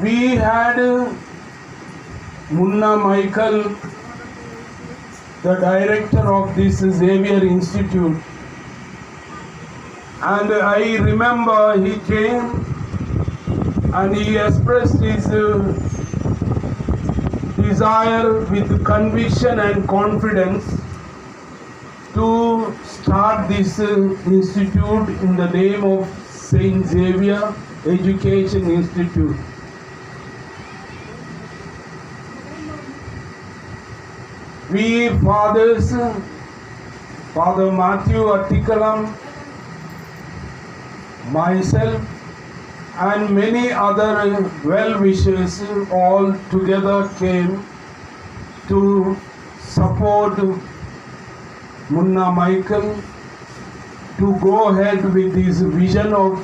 We had Munna Michael, the director of this Xavier Institute, and I remember he came and he expressed his desire with conviction and confidence to start this institute in the name of Saint Xavier Education Institute. We fathers, Father Matthew Attikalam, myself, and many other well-wishers all together came to support Munna Michael to go ahead with his vision of